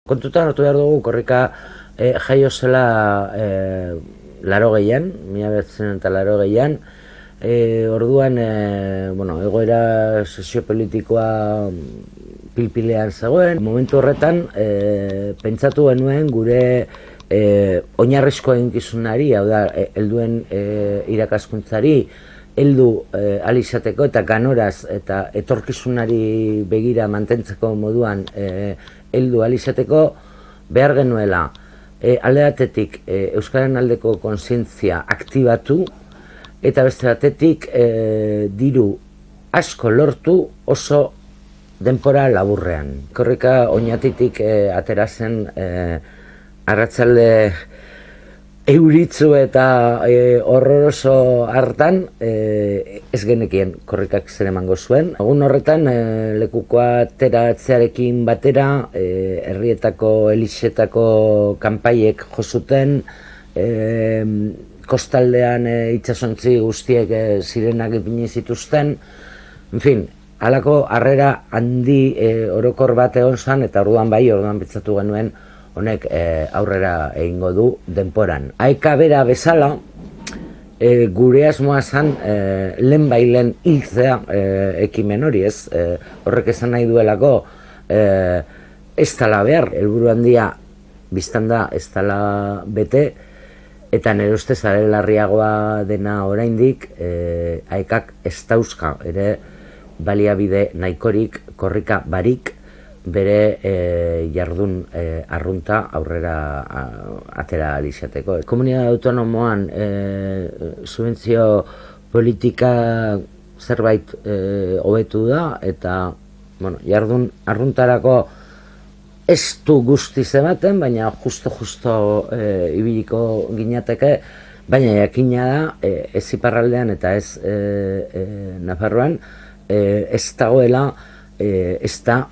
Kontutan hartu behar dugu, Korrika jaio zela 80an, 1980an, orduan egoera soziopolitikoa pilpilean zegoen. Momentu horretan pentsatu genuen gure oinarrizko eginkizunari, hau da, helduen irakaskuntzari, heldu ahal izateko eta ganoraz eta etorkizunari begira mantentzeko moduan heldu ahal izateko behar genuela alde batetik euskararen aldeko kontzientzia aktibatu eta beste batetik diru asko lortu oso denbora laburrean. Korrika Oñatitik atera zen arratsalde euritzu eta horroroso hartan ez genekien Korrikak zer emango zuen. Egun horretan lekukoa ateratzearekin batera herrietako elixetako kanpaiek jo zuten, kostaldean itsasontzi guztiek sirenak ipini zituzten. En fin, halako harrera handi orokor bat egon zen eta orduan pentsatu genuen honek aurrera egingo du denporan. Aeka bera bezala, gure asmoa zen lehen hiltzea ekimen hori, ez? Horrek esan nahi duelako ez dela behar, helburu handia biztan da ez dela bete, eta nire ustez are larriagoa dena oraindik Aekak ez dauzka ere baliabide nahikorik, Korrika barik, bere jardun arrunta aurrera atera ahal izateko. Komunitate autonomoan subentzio politika zerbait hobetu da eta jardun arruntarako ez du guztiz ematen, baina justo ibiliko ginateke, baina jakina da ez iparraldean eta ez Nafarroan ez dagoela ez da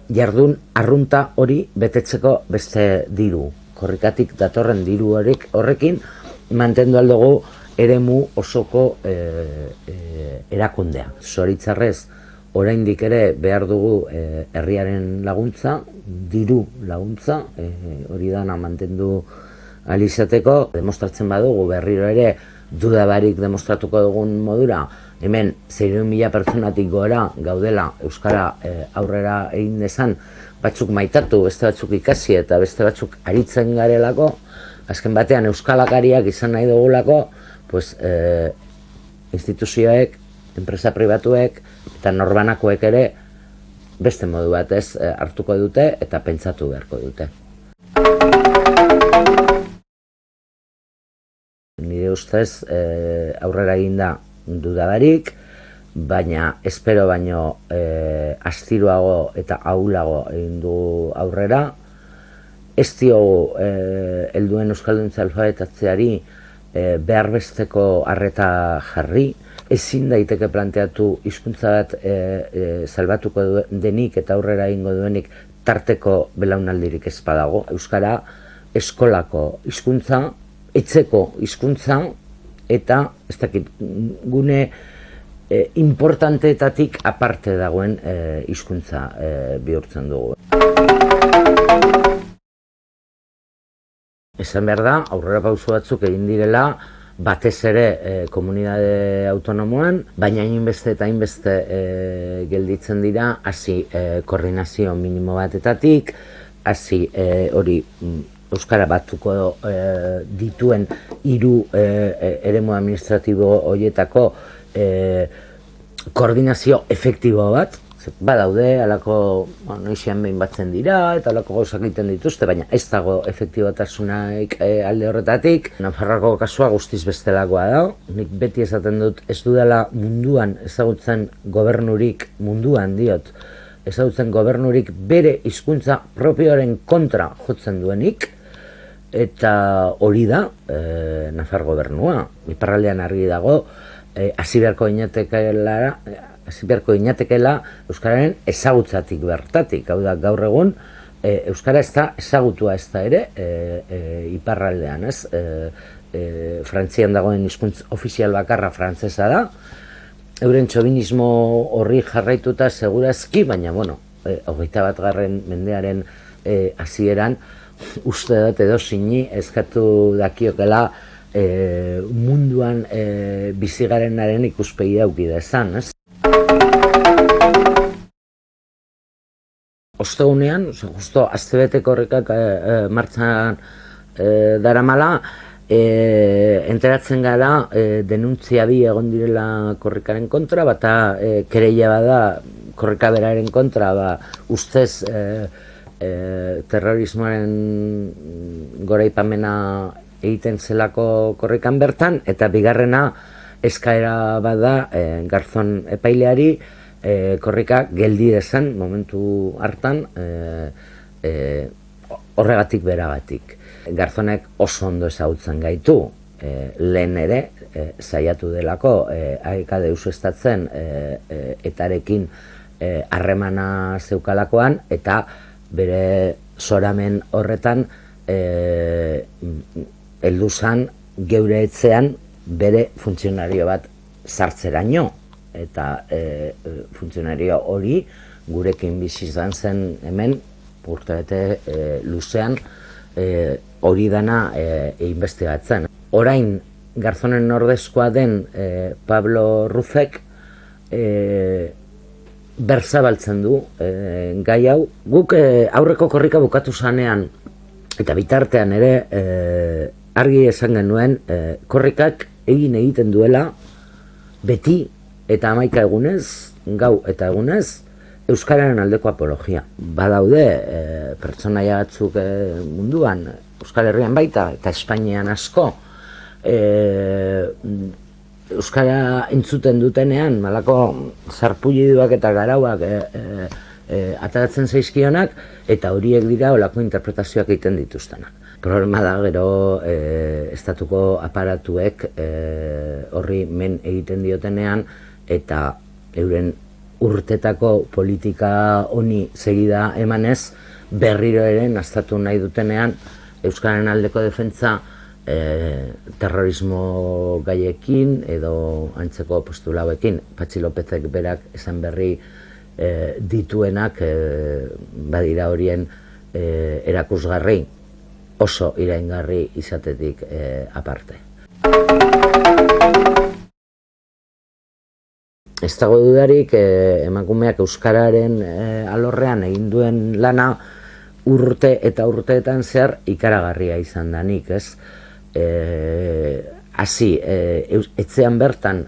jardun arrunta hori betetzeko beste diru. Korrikatik datorren diru horrekin mantendu aldugu eremu osoko erakundea. Zoritzarrez, oraindik ere behar dugu herriaren laguntza, diru laguntza, hori dana mantendu ahal izateko. Demostratzen badugu berriro ere dudabarik demostratuko dugun modura, hemen 600.000 pertsonatik gora gaudela euskara aurrera egin dezan, batzuk maitatu, beste batzuk ikasi eta beste batzuk aritzen garelako, azken batean euskalakariak izan nahi dugulako, instituzioek, enpresa pribatuek eta norbanakoek ere beste modu batez hartuko dute eta pentsatu beharko dute. Nire ustez aurrera egin da dudabarik, baina espero baino astiroago eta ahulago egin du aurrera. Ez diogu helduen euskalduntza alfabetatzeari behar besteko arreta jarri, ezin daiteke planteatu hizkuntza bat salbatuko denik eta aurrera egingo duenik tarteko belaunaldirik ez badago. Euskara eskolako hizkuntza, etxeko hizkuntza eta ez dakit gune importanteetatik aparte dagoen hizkuntza bihurtzen dugu. Esan behar da, aurrera pauso batzuk egin direla, batez ere komunitate autonomoan, baina hainbeste eta hainbeste gelditzen dira, hasi koordinazio minimo batetatik, hasi hori euskara batuko dituen 3 eremu administratibo horietako koordinazio efektibo bat. Badaude, alako noizean behin batzen dira eta alako gauzak egiten dituzte, baina ez dago efektibotasunak alde horretatik. Nafarroako kasua guztiz bestelakoa da. Nik beti esaten dut ez dudala munduan ezagutzen gobernurik, munduan diot, ezagutzen gobernurik bere hizkuntza propioaren kontra jotzen duenik, eta hori da Nafar gobernua. Iparraldean argi dago, hasi beharko ginatekeela euskararen ezagutzatik bertatik. Hau da, gaur egun euskara ez da ezagutua ez da ere iparraldean, ez? Frantzian dagoen hizkuntz ofizial bakarra frantsesa da, euren txobinismo horri jarraituta segurazki, baina, bueno, 21. mendearen hasieran, uste dut edo sini eskatu dakiokela munduan bizigarenaren ikuspegi auki dezan, ez? Ostegunean, justo astebeteko horrekak martxan daramala, enteratzen gara denuntzia bi egon direla korrikaren kontra, bata kereila bada korrika beraren kontra, ustez terrorismoaren goraipamena egiten zelako korrikan bertan, eta bigarrena eskaera bada Garzon epaileari korrika geldi dezan momentu hartan horregatik beragatik. Garzonek oso ondo ezagutzen gaitu, lehen ere saiatu delako aeka deusestatzen etarekin harremana zeukalakoan, eta bere zoramen horretan heldu zan geure etxean bere funtzionario bat sartzeraino, eta funtzionario hori gurekin bizi izan zen hemen urtebete luzean hori dana investigatzen. Orain Garzonen ordezkoa den Pablo Ruzek berzabaltzen du gai hau. Guk aurreko korrika bukatu zanean eta bitartean ere argi esan genuen korrikak egiten duela beti eta 11 egunez, gau eta egunez, euskararen aldeko apologia. Badaude pertsonaia batzuk munduan, Euskal Herrian baita eta Espainian asko, euskara entzuten dutenean, malako zarpulliduak eta garauak ataratzen zaizkionak, eta horiek dira olako interpretazioak egiten dituztenak. Problema da gero estatuko aparatuek horri men egiten diotenean, eta euren urtetako politika honi segida emanez, berriro ere naztatu nahi dutenean euskararen aldeko defentsa terrorismo gaiekin edo antzeko postulauekin. Patxi Lopezek berak esan berri dituenak badira horien erakusgarri, oso iraingarri izatetik aparte. Ez dago dudarik emakumeak euskararen alorrean egin duen lana urte eta urteetan zehar ikaragarria izan danik, ez? Hasi, etxean bertan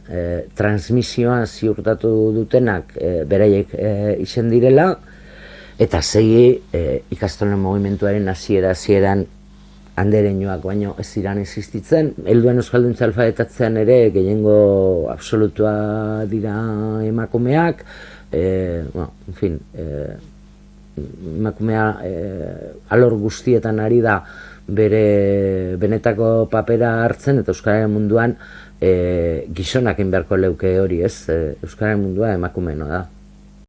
transmisioa ziurtatu dutenak beraiek izen direla, eta segi ikastolen mugimenduaren hasieran andereinoak baino ez ziren existitzen. Helduen euskalduntza alfabetatzean ere gehiengo absolutua dira emakumeak, emakumea alor guztietan ari da bere benetako papera hartzen, eta euskararen munduan gizonak egin beharko leuke hori, ez? Euskararen mundua emakumeena da.